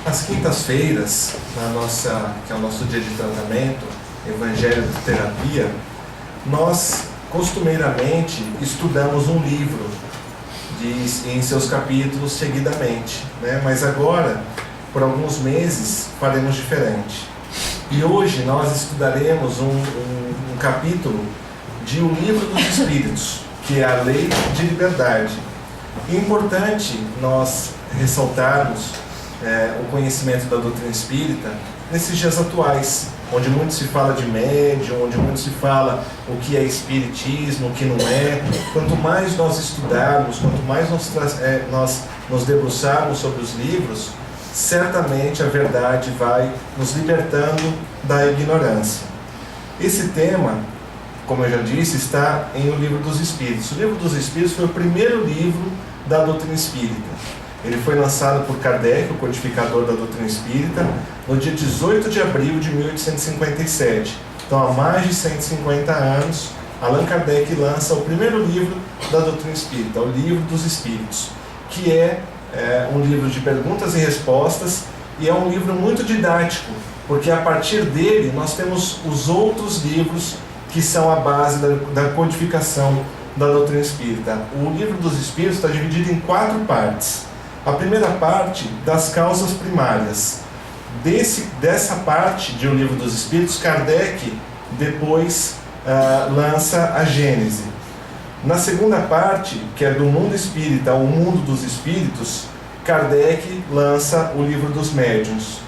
Às quintas-feiras, que é o nosso dia de tratamento, Evangelho de Terapia, nós costumeiramente estudamos um livro em seus capítulos seguidamente, né? Mas agora, por alguns meses, faremos diferente. E hoje nós estudaremos um capítulo de O Livro dos Espíritos, que é a Lei de Liberdade. É importante nós ressaltarmos o conhecimento da doutrina espírita nesses dias atuais, onde muito se fala de médium, onde muito se fala o que é espiritismo, o que não é. Quanto mais nós estudarmos, quanto mais nós nos debruçarmos sobre os livros, certamente a verdade vai nos libertando da ignorância. Esse tema, como eu já disse, está em O Livro dos Espíritos. O Livro dos Espíritos foi o primeiro livro da doutrina espírita. Ele foi lançado por Kardec, o codificador da doutrina espírita, no dia 18 de abril de 1857. Então, há mais de 150 anos, Allan Kardec lança o primeiro livro da doutrina espírita, O Livro dos Espíritos, que é um livro de perguntas e respostas, e é um livro muito didático, porque a partir dele nós temos os outros livros que são a base da codificação da doutrina espírita. O Livro dos Espíritos está dividido em 4 partes. A primeira parte, das causas primárias. Dessa parte de O Livro dos Espíritos, Kardec depois lança a Gênese. Na segunda parte, que é do mundo espírita, o mundo dos espíritos, Kardec lança o Livro dos Médiuns.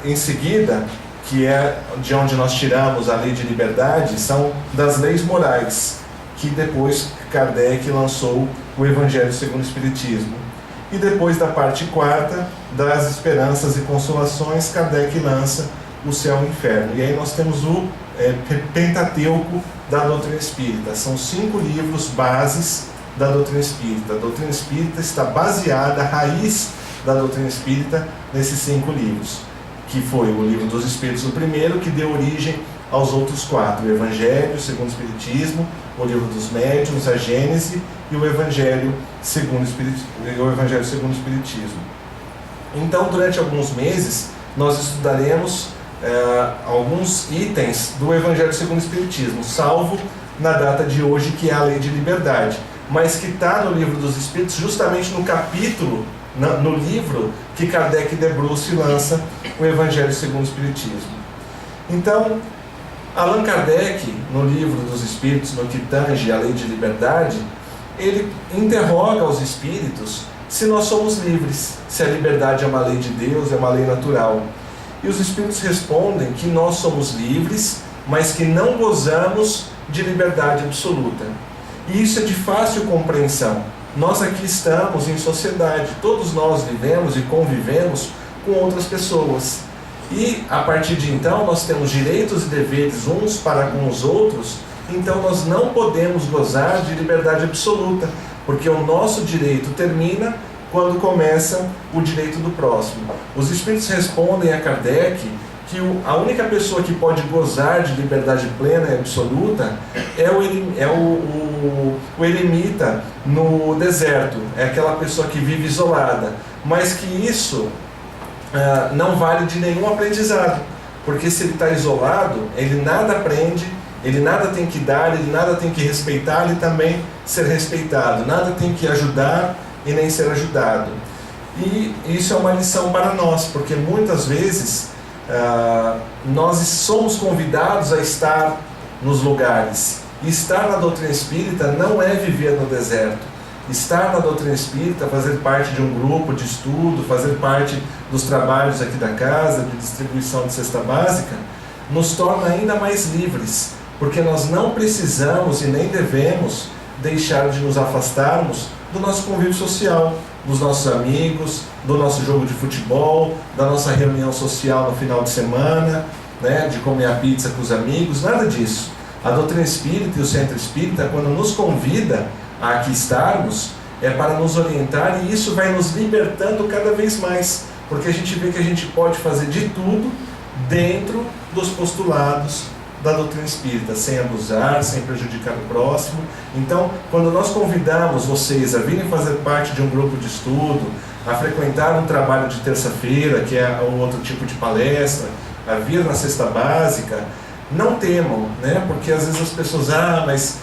Em seguida, que é de onde nós tiramos a Lei de Liberdade, são das leis morais, que depois Kardec lançou o Evangelho segundo o Espiritismo. E depois da parte 4ª, das esperanças e consolações, Kardec lança o Céu e o Inferno. E aí nós temos o Pentateuco da doutrina espírita. São 5 livros bases da doutrina espírita. A doutrina espírita está baseada, a raiz da doutrina espírita, nesses 5 livros, que foi o Livro dos Espíritos, o primeiro, que deu origem aos outros 4, o Evangelho segundo o Espiritismo, o Livro dos Médiuns, a Gênese e o Evangelho segundo o Espiritismo. Então, durante alguns meses, nós estudaremos alguns itens do Evangelho segundo o Espiritismo, salvo na data de hoje, que é a Lei de Liberdade, mas que está no Livro dos Espíritos, justamente no capítulo, no livro que Kardec debruça e lança o Evangelho segundo o Espiritismo. Então, Allan Kardec, no Livro dos Espíritos, no que tange a Lei de Liberdade, ele interroga os espíritos se nós somos livres, se a liberdade é uma lei de Deus, é uma lei natural. E os espíritos respondem que nós somos livres, mas que não gozamos de liberdade absoluta. E isso é de fácil compreensão. Nós aqui estamos em sociedade, todos nós vivemos e convivemos com outras pessoas. E a partir de então nós temos direitos e deveres uns para com os outros, então nós não podemos gozar de liberdade absoluta, porque o nosso direito termina quando começa o direito do próximo. Os espíritos respondem a Kardec que a única pessoa que pode gozar de liberdade plena e absoluta é o eremita no deserto, é aquela pessoa que vive isolada, mas que isso não vale de nenhum aprendizado, porque se ele está isolado, ele nada aprende, ele nada tem que dar, ele nada tem que respeitar e também ser respeitado, nada tem que ajudar e nem ser ajudado. E isso é uma lição para nós, porque muitas vezes nós somos convidados a estar nos lugares, e estar na doutrina espírita não é viver no deserto. Estar na doutrina espírita, fazer parte de um grupo de estudo, fazer parte dos trabalhos aqui da casa, de distribuição de cesta básica, nos torna ainda mais livres, porque nós não precisamos e nem devemos deixar de nos afastarmos do nosso convívio social, dos nossos amigos, do nosso jogo de futebol, da nossa reunião social no final de semana, né, de comer a pizza com os amigos, nada disso. A doutrina espírita e o centro espírita, quando nos convida a aqui estarmos, é para nos orientar, e isso vai nos libertando cada vez mais, porque a gente vê que a gente pode fazer de tudo dentro dos postulados da doutrina espírita, sem abusar, sem prejudicar o próximo. Então, quando nós convidamos vocês a virem fazer parte de um grupo de estudo, a frequentar um trabalho de terça-feira, que é um outro tipo de palestra, a vir na cesta básica, não temam, né? Porque às vezes as pessoas, mas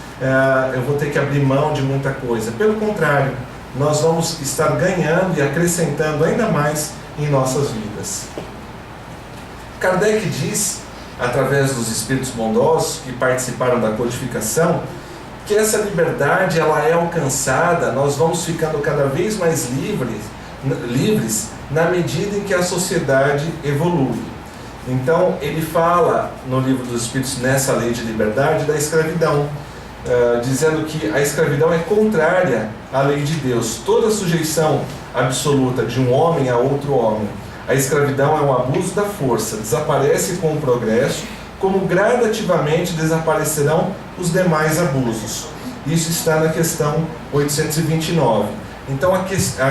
eu vou ter que abrir mão de muita coisa. Pelo contrário, nós vamos estar ganhando e acrescentando ainda mais em nossas vidas. Kardec diz, através dos espíritos bondosos que participaram da codificação, que essa liberdade ela é alcançada, nós vamos ficando cada vez mais livres na medida em que a sociedade evolui. Então, ele fala no Livro dos Espíritos, nessa lei de liberdade, da escravidão, dizendo que a escravidão é contrária à lei de Deus. Toda sujeição absoluta de um homem a outro homem. A escravidão é um abuso da força, desaparece com o progresso, como gradativamente desaparecerão os demais abusos. Isso está na questão 829. Então a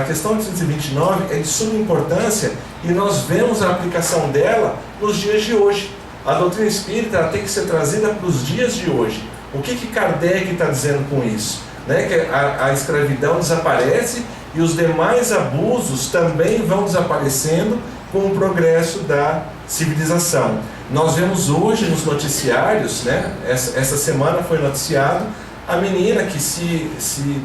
questão 829 é de suma importância e nós vemos a aplicação dela nos dias de hoje. A doutrina espírita tem que ser trazida para os dias de hoje. O que Kardec está dizendo com isso? Que a escravidão desaparece e os demais abusos também vão desaparecendo com o progresso da civilização. Nós vemos hoje nos noticiários, essa semana foi noticiado, a menina que se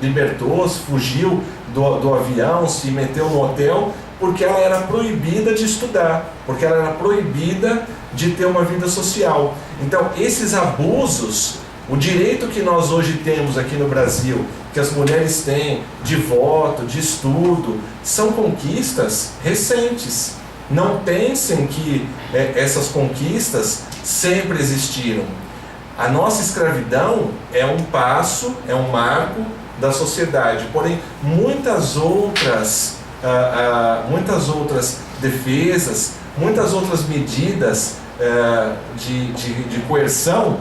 libertou, fugiu do avião, se meteu no hotel, porque ela era proibida de estudar, porque ela era proibida de ter uma vida social. Então, esses abusos, o direito que nós hoje temos aqui no Brasil, que as mulheres têm de voto, de estudo, são conquistas recentes. Não pensem que essas conquistas sempre existiram. A nossa escravidão é um passo, é um marco da sociedade, porém muitas outras defesas, muitas outras medidas de coerção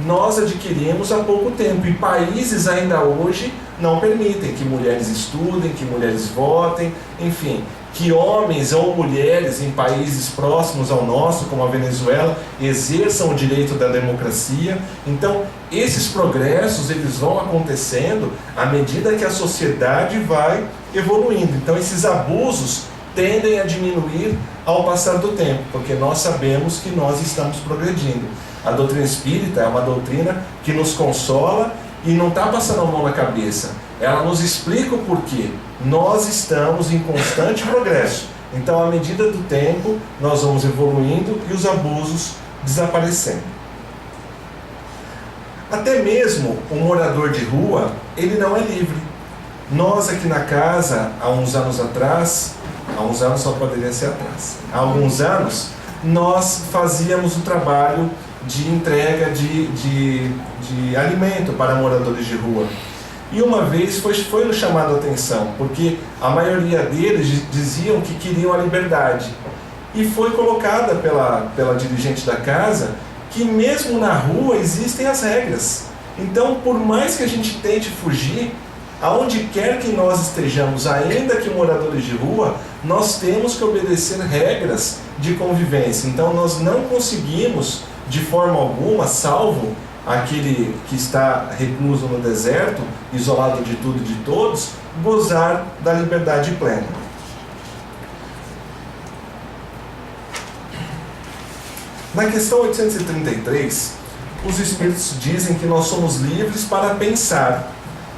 nós adquirimos há pouco tempo, e países ainda hoje não permitem que mulheres estudem, que mulheres votem, enfim, que homens ou mulheres em países próximos ao nosso, como a Venezuela, exerçam o direito da democracia. Então, esses progressos eles vão acontecendo à medida que a sociedade vai evoluindo. Então, esses abusos tendem a diminuir ao passar do tempo, porque nós sabemos que nós estamos progredindo. A doutrina espírita é uma doutrina que nos consola e não está passando a mão na cabeça. Ela nos explica o porquê. Nós estamos em constante progresso. Então, à medida do tempo, nós vamos evoluindo e os abusos desaparecendo. Até mesmo o morador de rua, ele não é livre. Nós aqui na casa, há uns anos atrás, há uns anos só poderia ser atrás, há alguns anos, nós fazíamos o trabalho de entrega de alimento para moradores de rua. E uma vez foi nos chamado a atenção, porque a maioria deles diziam que queriam a liberdade. E foi colocada pela dirigente da casa que mesmo na rua existem as regras. Então, por mais que a gente tente fugir, aonde quer que nós estejamos, ainda que moradores de rua, nós temos que obedecer regras de convivência. Então, nós não conseguimos, de forma alguma, salvo aquele que está recluso no deserto, isolado de tudo e de todos, gozar da liberdade plena. Na questão 833, os Espíritos dizem que nós somos livres para pensar.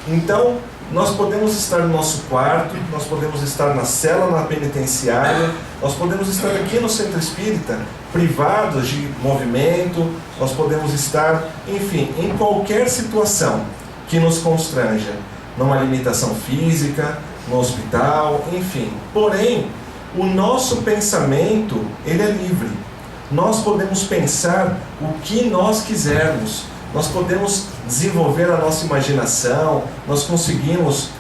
Então, nós podemos estar no nosso quarto, nós podemos estar na cela, na penitenciária, nós podemos estar aqui no centro espírita, privados de movimento, nós podemos estar, enfim, em qualquer situação que nos constranja, numa limitação física, no hospital, enfim. Porém, o nosso pensamento, ele é livre. Nós podemos pensar o que nós quisermos, nós podemos desenvolver a nossa imaginação, nós conseguimos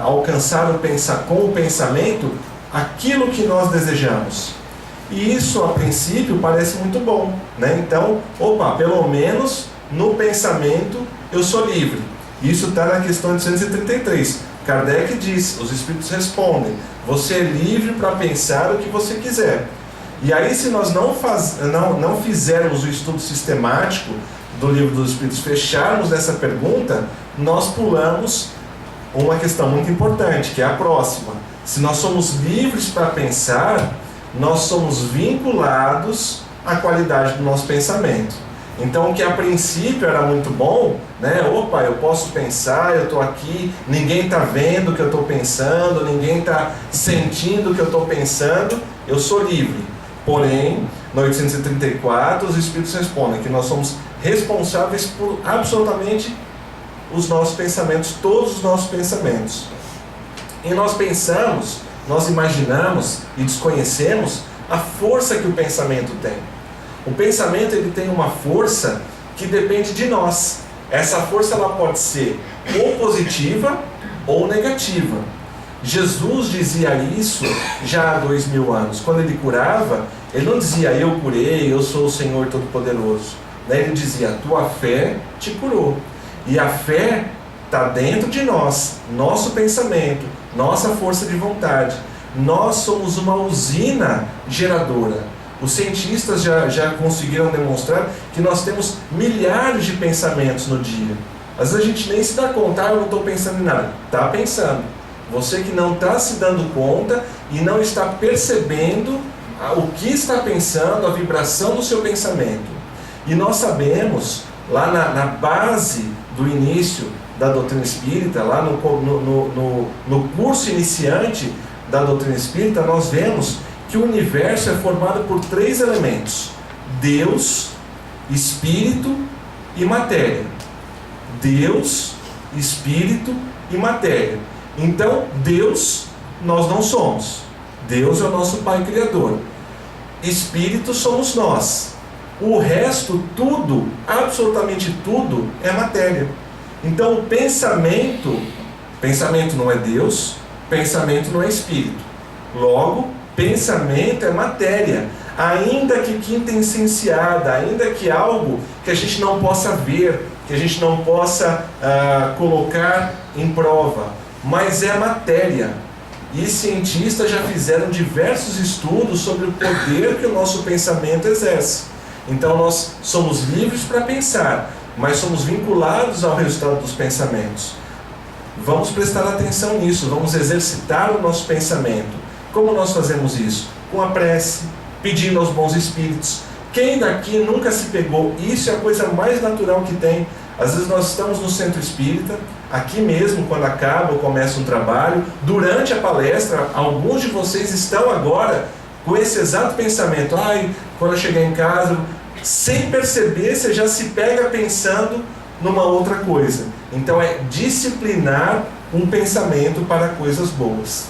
alcançar com o pensamento aquilo que nós desejamos. E isso, a princípio, parece muito bom, né? Então, pelo menos no pensamento eu sou livre. Isso está na questão 833. Kardec diz, os Espíritos respondem, você é livre para pensar o que você quiser. E aí, se nós não fizermos o estudo sistemático do Livro dos Espíritos, fecharmos essa pergunta, nós pulamos uma questão muito importante, que é a próxima. Se nós somos livres para pensar, nós somos vinculados à qualidade do nosso pensamento. Então, o que a princípio era muito bom, né? Opa, eu posso pensar, eu estou aqui, ninguém está vendo o que eu estou pensando, ninguém está sentindo o que eu estou pensando, eu sou livre. Porém, no 834, os Espíritos respondem que nós somos responsáveis por absolutamente os nossos pensamentos, todos os nossos pensamentos. E nós pensamos, nós imaginamos e desconhecemos a força que o pensamento tem. O pensamento, ele tem uma força que depende de nós. Essa força, ela pode ser ou positiva ou negativa. Jesus dizia isso já há 2000 anos. Quando ele curava, ele não dizia, eu curei, eu sou o Senhor Todo-Poderoso. Ele dizia, a tua fé te curou. E a fé está dentro de nós, nosso pensamento, nossa força de vontade. Nós somos uma usina geradora. Os cientistas já conseguiram demonstrar que nós temos milhares de pensamentos no dia. Às vezes a gente nem se dá conta, eu não estou pensando em nada. Está pensando. Você que não está se dando conta e não está percebendo o que está pensando, a vibração do seu pensamento. E nós sabemos, lá na base do início da doutrina espírita, lá no curso iniciante da doutrina espírita, nós vemos que o universo é formado por 3 elementos: Deus, Espírito e matéria. Deus, Espírito e matéria. Então, Deus nós não somos. Deus é o nosso Pai Criador. Espírito somos nós. O resto, tudo, absolutamente tudo, é matéria. Então, o pensamento não é Deus, pensamento não é Espírito. Logo, pensamento é matéria, ainda que quintessenciada, ainda que algo que a gente não possa ver, que a gente não possa colocar em prova, mas é matéria. E cientistas já fizeram diversos estudos sobre o poder que o nosso pensamento exerce. Então nós somos livres para pensar, mas somos vinculados ao resultado dos pensamentos. Vamos prestar atenção nisso, vamos exercitar o nosso pensamento. Como nós fazemos isso? Com a prece, pedindo aos bons espíritos. Quem daqui nunca se pegou? Isso é a coisa mais natural que tem. Às vezes nós estamos no centro espírita, aqui mesmo, quando acaba ou começa um trabalho, durante a palestra, alguns de vocês estão agora com esse exato pensamento. Quando eu chegar em casa, sem perceber, você já se pega pensando numa outra coisa. Então é disciplinar um pensamento para coisas boas.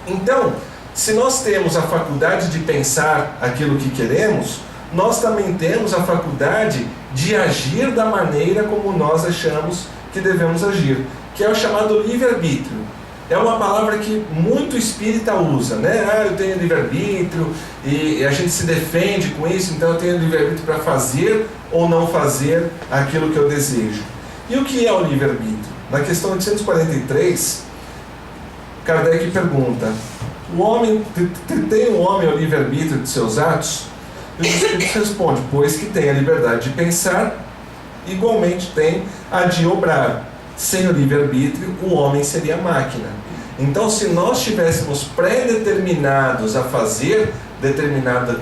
Então, se nós temos a faculdade de pensar aquilo que queremos, nós também temos a faculdade de agir da maneira como nós achamos que devemos agir, que é o chamado livre-arbítrio. É uma palavra que muito espírita usa, né? Eu tenho livre-arbítrio e a gente se defende com isso, então eu tenho livre-arbítrio para fazer ou não fazer aquilo que eu desejo. E o que é o livre-arbítrio? Na questão 843, Kardec pergunta, tem o homem o livre-arbítrio de seus atos? E os espíritos respondem, pois que tem a liberdade de pensar, igualmente tem a de obrar. Sem o livre-arbítrio, o homem seria máquina. Então, se nós estivéssemos pré-determinados a fazer determinada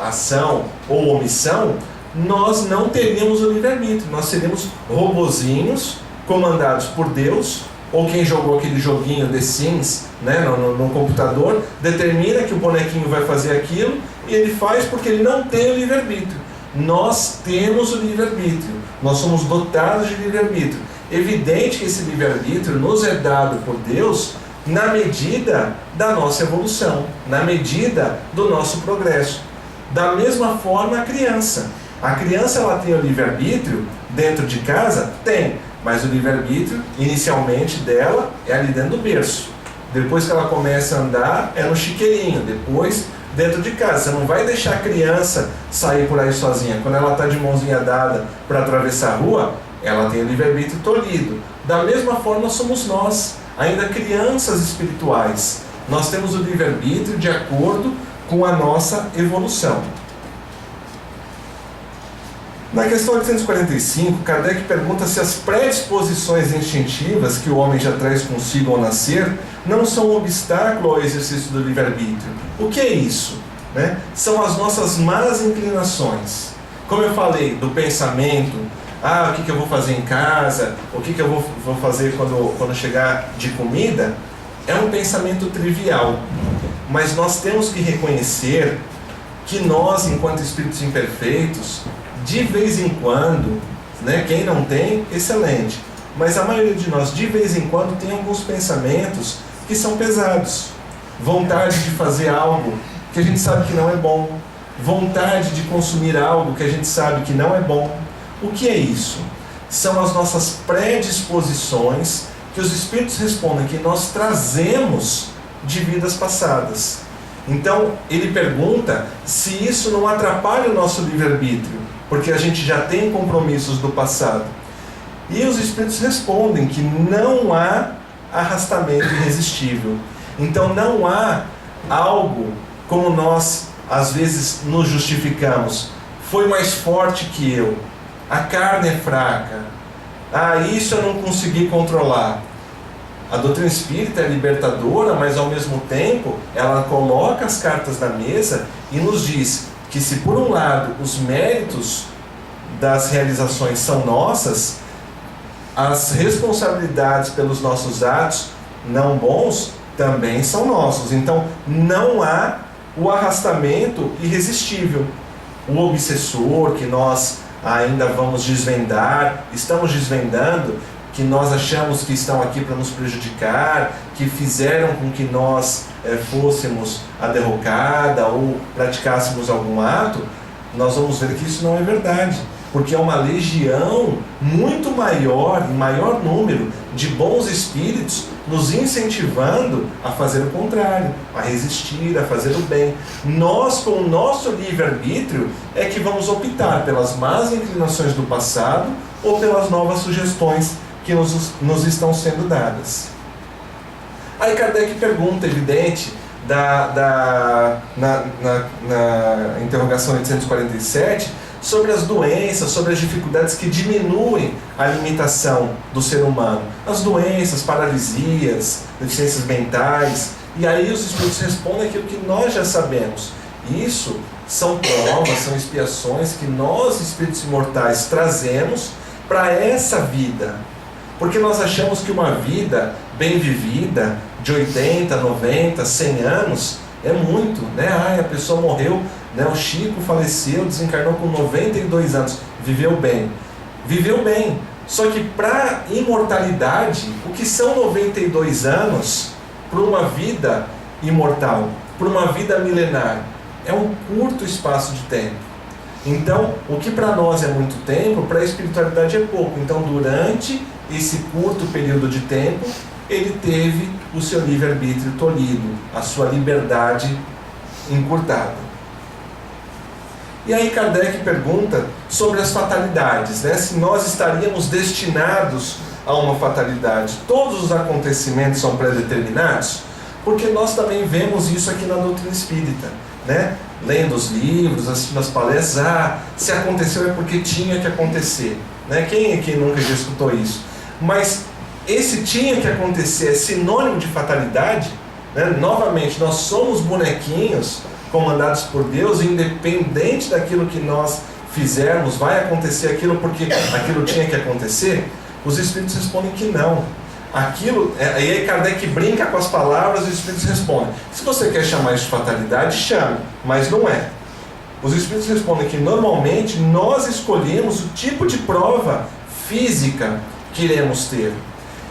ação ou omissão, nós não teríamos o livre-arbítrio. Nós seríamos robozinhos comandados por Deus, ou quem jogou aquele joguinho The Sims, né, no computador, determina que o bonequinho vai fazer aquilo, e ele faz porque ele não tem o livre-arbítrio. Nós temos o livre-arbítrio, nós somos dotados de livre-arbítrio. Evidente que esse livre-arbítrio nos é dado por Deus na medida da nossa evolução, na medida do nosso progresso. Da mesma forma a criança. A criança, ela tem o livre-arbítrio dentro de casa? Tem. Mas o livre-arbítrio, inicialmente dela, é ali dentro do berço. Depois que ela começa a andar, é no chiqueirinho. Depois, dentro de casa. Você não vai deixar a criança sair por aí sozinha. Quando ela está de mãozinha dada para atravessar a rua, ela tem o livre-arbítrio tolhido. Da mesma forma somos nós, ainda crianças espirituais. Nós temos o livre-arbítrio de acordo com a nossa evolução. Na questão 845, Kardec pergunta se as predisposições instintivas que o homem já traz consigo ao nascer não são um obstáculo ao exercício do livre-arbítrio. O que é isso? Né? São as nossas más inclinações. Como eu falei, do pensamento, o que eu vou fazer em casa, o que eu vou fazer quando chegar de comida, é um pensamento trivial. Mas nós temos que reconhecer que nós, enquanto espíritos imperfeitos, de vez em quando, né, quem não tem, excelente, mas a maioria de nós, de vez em quando, tem alguns pensamentos que são pesados. Vontade de fazer algo que a gente sabe que não é bom, vontade de consumir algo que a gente sabe que não é bom. O que é isso? São as nossas predisposições que os espíritos respondem que nós trazemos de vidas passadas. Então, ele pergunta se isso não atrapalha o nosso livre-arbítrio, porque a gente já tem compromissos do passado. E os espíritos respondem que não há arrastamento irresistível. Então, não há algo como nós, às vezes, nos justificamos. Foi mais forte que eu. A carne é fraca. Isso eu não consegui controlar. A doutrina espírita é libertadora, mas ao mesmo tempo ela coloca as cartas na mesa e nos diz que se por um lado os méritos das realizações são nossas, as responsabilidades pelos nossos atos não bons também são nossos. Então não há o arrastamento irresistível. O obsessor que nós ainda vamos desvendar, estamos desvendando, que nós achamos que estão aqui para nos prejudicar, que fizeram com que nós fôssemos a derrocada ou praticássemos algum ato, nós vamos ver que isso não é verdade, porque é uma legião muito maior, em maior número, de bons espíritos nos incentivando a fazer o contrário, a resistir, a fazer o bem. Nós, com o nosso livre-arbítrio, é que vamos optar pelas más inclinações do passado ou pelas novas sugestões que nos estão sendo dadas. Aí Kardec pergunta, evidente, na interrogação 847, sobre as doenças, sobre as dificuldades que diminuem a limitação do ser humano. As doenças, paralisias, deficiências mentais. E aí os espíritos respondem aquilo que nós já sabemos. Isso são provas, são expiações que nós, espíritos imortais, trazemos para essa vida. Porque nós achamos que uma vida bem vivida, de 80, 90, 100 anos, é muito, né? A pessoa morreu, né? O Chico faleceu, desencarnou com 92 anos, viveu bem. Viveu bem, só que para imortalidade, o que são 92 anos para uma vida imortal, para uma vida milenar? É um curto espaço de tempo. Então, o que para nós é muito tempo, para a espiritualidade é pouco. Então, durante esse curto período de tempo, ele teve o seu livre-arbítrio tolhido, a sua liberdade encurtada. E aí Kardec pergunta sobre as fatalidades, né? Se nós estaríamos destinados a uma fatalidade. Todos os acontecimentos são predeterminados? Porque nós também vemos isso aqui na doutrina espírita, né? Lendo os livros, assistindo as palestras, se aconteceu é porque tinha que acontecer, né? Quem aqui nunca já escutou isso? Mas esse tinha que acontecer é sinônimo de fatalidade, né? Novamente, nós somos bonequinhos comandados por Deus, e independente daquilo que nós fizermos, vai acontecer aquilo porque aquilo tinha que acontecer? Os espíritos respondem que não. Aquilo, e aí Kardec brinca com as palavras e os espíritos respondem: se você quer chamar isso de fatalidade, chame, mas não é. Os espíritos respondem que normalmente nós escolhemos o tipo de prova física que iremos ter.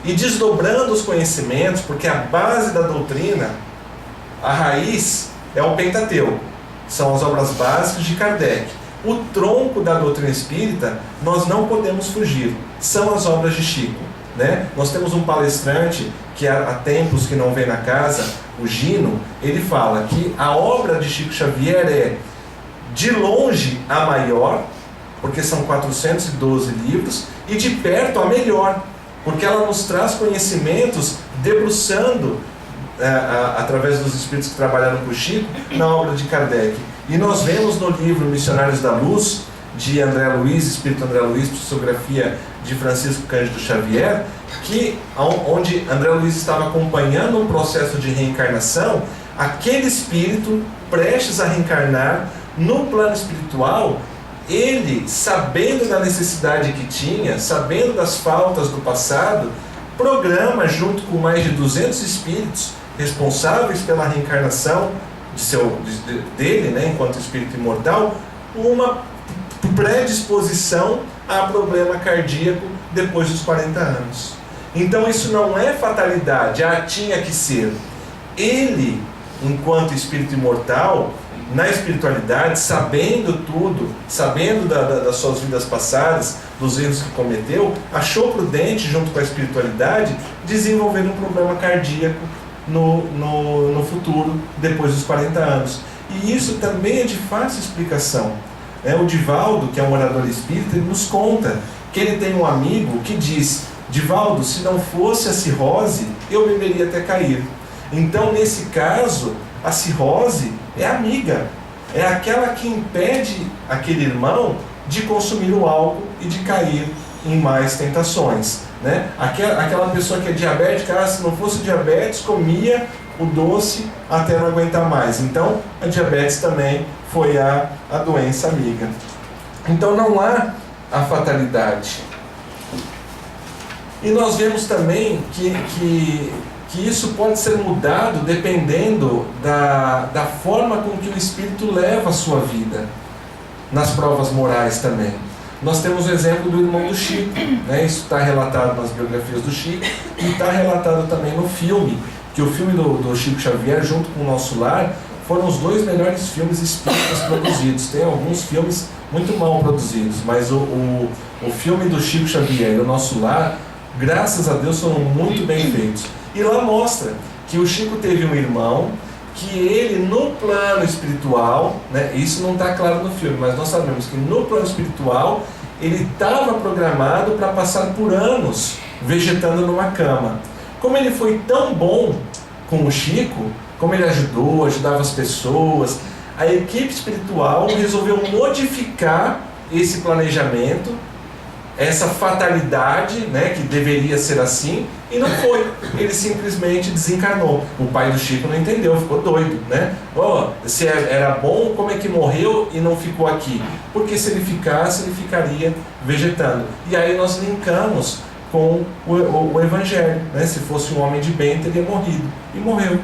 E desdobrando os conhecimentos, porque a base da doutrina, a raiz, é o Pentateuco, são as obras básicas de Kardec. O tronco da doutrina espírita, nós não podemos fugir, são as obras de Chico, né? Nós temos um palestrante que há tempos que não vem na casa, o Gino, ele fala que a obra de Chico Xavier é, de longe, a maior, porque são 412 livros, e de perto a melhor, porque ela nos traz conhecimentos debruçando através dos espíritos que trabalharam com o Chico na obra de Kardec. E nós vemos no livro Missionários da Luz de André Luiz, Espírito André Luiz, psicografia de Francisco Cândido Xavier, onde André Luiz estava acompanhando um processo de reencarnação, aquele espírito prestes a reencarnar no plano espiritual, ele, sabendo da necessidade que tinha, sabendo das faltas do passado, programa, junto com mais de 200 espíritos responsáveis pela reencarnação dele, né, enquanto espírito imortal, uma predisposição a problema cardíaco depois dos 40 anos. Então isso não é fatalidade, tinha que ser. Ele, enquanto espírito imortal, na espiritualidade, sabendo tudo, sabendo das suas vidas passadas, dos erros que cometeu, achou prudente, junto com a espiritualidade, desenvolver um problema cardíaco no futuro, depois dos 40 anos. E isso também é de fácil explicação. O Divaldo, que é um orador espírita, ele nos conta que ele tem um amigo que diz: Divaldo, se não fosse a cirrose, eu beberia até cair. Então, nesse caso, a cirrose é amiga, é aquela que impede aquele irmão de consumir o álcool e de cair em mais tentações, né? Aquela pessoa que é diabética, se não fosse diabetes, comia o doce até não aguentar mais. Então, a diabetes também foi a doença amiga. Então, não há a fatalidade. E nós vemos também que isso pode ser mudado dependendo da forma com que o espírito leva a sua vida, nas provas morais também. Nós temos o exemplo do irmão do Chico, né? Isso está relatado nas biografias do Chico e está relatado também no filme, que o filme do Chico Xavier, junto com o Nosso Lar, foram os 2 melhores filmes espíritas produzidos. Tem alguns filmes muito mal produzidos, mas o filme do Chico Xavier e o Nosso Lar, graças a Deus, foram muito bem feitos. E lá mostra que o Chico teve um irmão que ele, no plano espiritual, né, isso não está claro no filme, mas nós sabemos que no plano espiritual ele estava programado para passar por anos vegetando numa cama. Como ele foi tão bom com o Chico, como ele ajudava as pessoas, a equipe espiritual resolveu modificar esse planejamento, essa fatalidade, né, que deveria ser assim, e não foi. Ele simplesmente desencarnou. O pai do Chico não entendeu, ficou doido, né? Se era bom, como é que morreu e não ficou aqui? Porque se ele ficasse, ele ficaria vegetando. E aí nós linkamos com o Evangelho, né? Se fosse um homem de bem, teria morrido. E morreu.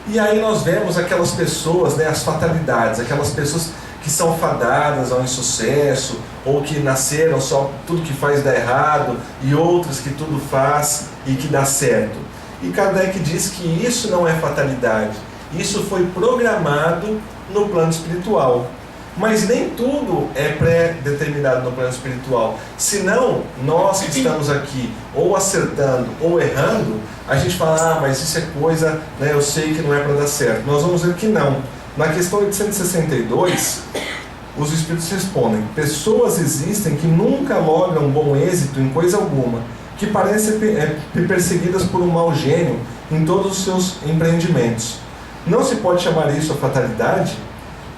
E aí nós vemos aquelas pessoas, né, as fatalidades, aquelas pessoas que são fadadas ao insucesso, ou que nasceram só tudo que faz dá errado, e outras que tudo faz e que dá certo. E Kardec diz que isso não é fatalidade, isso foi programado no plano espiritual. Mas nem tudo é pré-determinado no plano espiritual. Senão, nós que estamos aqui, ou acertando ou errando, a gente fala, mas isso é coisa, né, eu sei que não é para dar certo. Nós vamos ver que não. Na questão 862, os Espíritos respondem: pessoas existem que nunca logram bom êxito em coisa alguma, que parecem perseguidas por um mau gênio em todos os seus empreendimentos. Não se pode chamar isso a fatalidade?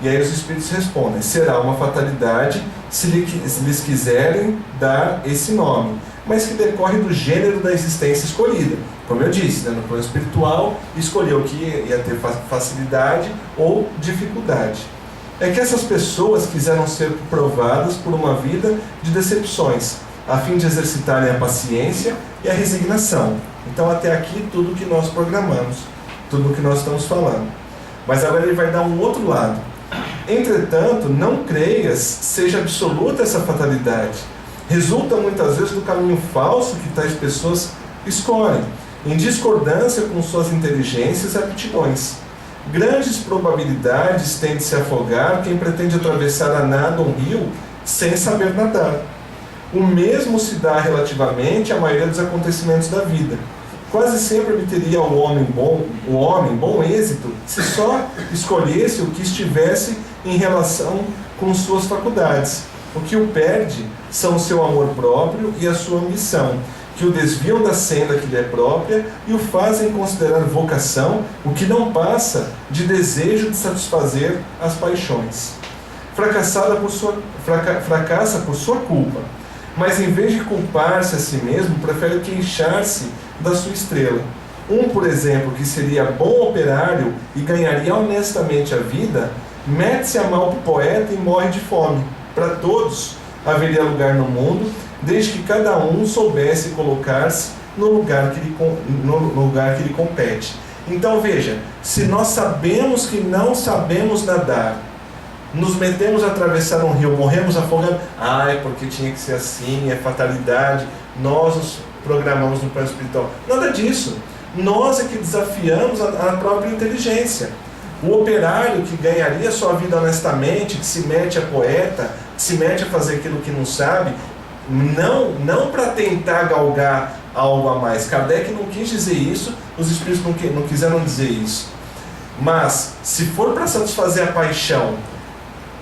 E aí os Espíritos respondem: será uma fatalidade se lhes quiserem dar esse nome, mas que decorre do gênero da existência escolhida. Como eu disse, né, no plano espiritual, escolheu que ia ter facilidade ou dificuldade. É que essas pessoas quiseram ser provadas por uma vida de decepções, a fim de exercitarem a paciência e a resignação. Então, até aqui, tudo que nós programamos, tudo que nós estamos falando. Mas agora ele vai dar um outro lado. Entretanto, não creias seja absoluta essa fatalidade. Resulta muitas vezes do caminho falso que tais pessoas escolhem, em discordância com suas inteligências e aptidões. Grandes probabilidades tem de se afogar quem pretende atravessar a nado um rio sem saber nadar. O mesmo se dá relativamente à maioria dos acontecimentos da vida. Quase sempre obteria o homem bom êxito se só escolhesse o que estivesse em relação com suas faculdades. O que o perde são o seu amor próprio e a sua ambição. que o desviam da senda que lhe é própria e o fazem considerar vocação o que não passa de desejo de satisfazer as paixões. Fracassa por sua culpa, mas em vez de culpar-se a si mesmo, prefere queixar-se da sua estrela. Por exemplo, que seria bom operário e ganharia honestamente a vida, mete-se a mal para o poeta e morre de fome. Para todos haveria lugar no mundo, desde que cada um soubesse colocar-se no lugar que lhe compete. Então veja, se nós sabemos que não sabemos nadar, nos metemos a atravessar um rio, morremos afogados, é porque tinha que ser assim, é fatalidade, nós nos programamos no plano espiritual. Nada disso. Nós é que desafiamos a própria inteligência. O operário que ganharia sua vida honestamente, que se mete a poeta, que se mete a fazer aquilo que não sabe, não para tentar galgar algo a mais. Kardec não quis dizer isso, os espíritos não quiseram dizer isso. Mas, se for para satisfazer a paixão,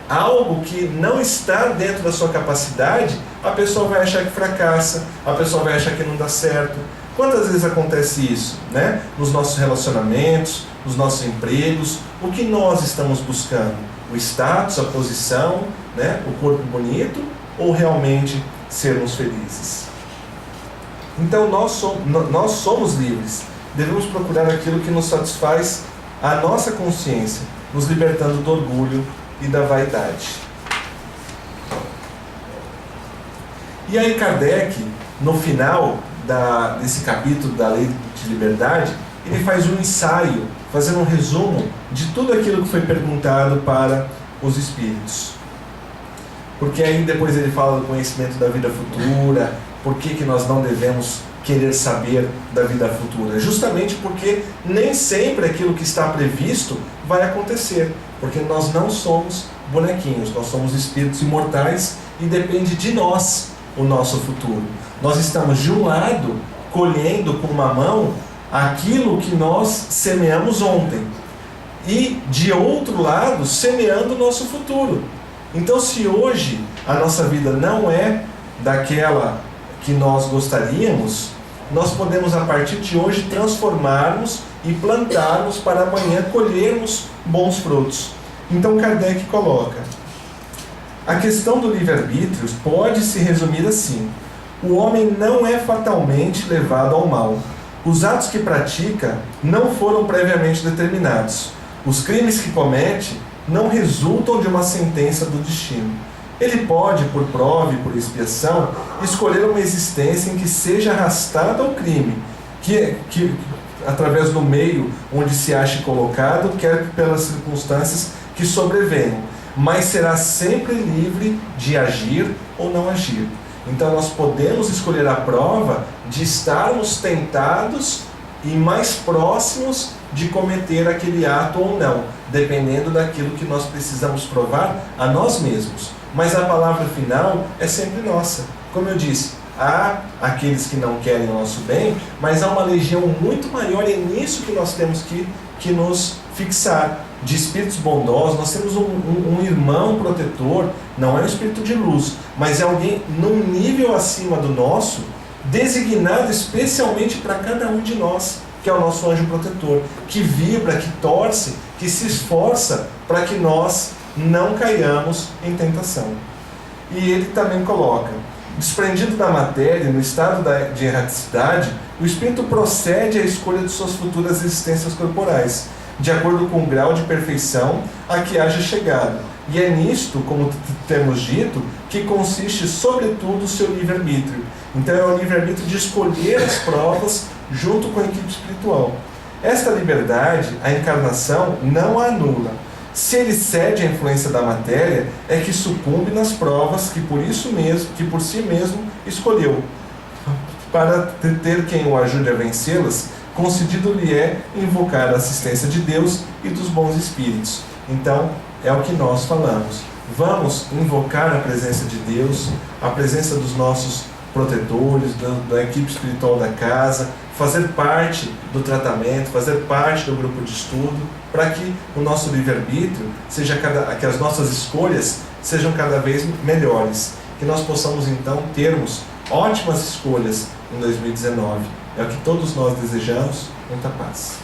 algo que não está dentro da sua capacidade, a pessoa vai achar que fracassa, a pessoa vai achar que não dá certo. Quantas vezes acontece isso, né? Nos nossos relacionamentos, nos nossos empregos, o que nós estamos buscando? O status, a posição, né? O corpo bonito, ou realmente sermos felizes? Então nós somos livres, devemos procurar aquilo que nos satisfaz a nossa consciência, nos libertando do orgulho e da vaidade. E aí Kardec, no final desse capítulo da Lei de Liberdade, ele faz um ensaio, fazendo um resumo de tudo aquilo que foi perguntado para os espíritos. Porque aí depois ele fala do conhecimento da vida futura, por que nós não devemos querer saber da vida futura? Justamente porque nem sempre aquilo que está previsto vai acontecer, porque nós não somos bonequinhos, nós somos espíritos imortais e depende de nós o nosso futuro. Nós estamos de um lado colhendo com uma mão aquilo que nós semeamos ontem e de outro lado semeando o nosso futuro. Então, se hoje a nossa vida não é daquela que nós gostaríamos, nós podemos a partir de hoje transformarmos e plantarmos para amanhã colhermos bons frutos. Então Kardec coloca: a questão do livre-arbítrio pode se resumir assim: o homem não é fatalmente levado ao mal. Os atos que pratica não foram previamente determinados. Os crimes que comete não resultam de uma sentença do destino. Ele pode, por prova e por expiação, escolher uma existência em que seja arrastado ao crime, que através do meio onde se ache colocado, quer pelas circunstâncias que sobrevenham, mas será sempre livre de agir ou não agir. Então nós podemos escolher a prova de estarmos tentados e mais próximos de cometer aquele ato ou não, dependendo daquilo que nós precisamos provar a nós mesmos. Mas a palavra final é sempre nossa. Como eu disse, há aqueles que não querem o nosso bem, mas há uma legião muito maior, e é nisso que nós temos que nos fixar. De espíritos bondosos, nós temos um irmão protetor, não é um espírito de luz, mas é alguém num nível acima do nosso, designado especialmente para cada um de nós, que é o nosso anjo protetor, que vibra, que torce, que se esforça para que nós não caiamos em tentação. E ele também coloca: desprendido da matéria, no estado de erraticidade, o espírito procede à escolha de suas futuras existências corporais, de acordo com o grau de perfeição a que haja chegado. E é nisto, como temos dito, que consiste sobretudo o seu livre-arbítrio. Então é o livre-arbítrio de escolher as provas junto com a equipe espiritual. Esta liberdade, a encarnação não a anula. Se ele cede à influência da matéria, é que sucumbe nas provas que por si mesmo escolheu. Para ter quem o ajude a vencê-las, concedido-lhe é invocar a assistência de Deus e dos bons espíritos. Então, é o que nós falamos. Vamos invocar a presença de Deus, a presença dos nossos protetores, da equipe espiritual da casa, fazer parte do tratamento, fazer parte do grupo de estudo, para que o nosso livre-arbítrio que as nossas escolhas sejam cada vez melhores. Que nós possamos, então, termos ótimas escolhas em 2019. É o que todos nós desejamos. Muita paz.